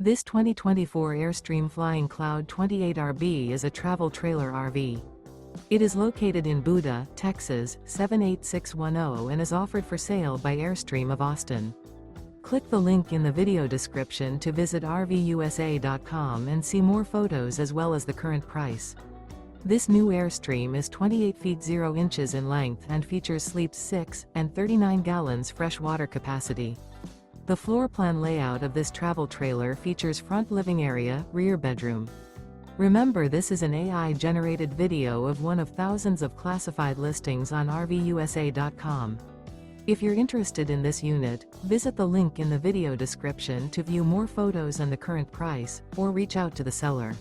This 2024 Airstream Flying Cloud 28RB is a travel trailer RV. It is located in Buda, Texas, 78610 and is offered for sale by Airstream of Austin. Click the link in the video description to visit RVUSA.com and see more photos as well as the current price. This new Airstream is 28 feet 0 inches in length and features sleeps 6 and 39 gallons fresh water capacity. The floor plan layout of this travel trailer features front living area, rear bedroom. Remember, this is an AI-generated video of one of thousands of classified listings on RVUSA.com. If you're interested in this unit, visit the link in the video description to view more photos and the current price, or reach out to the seller.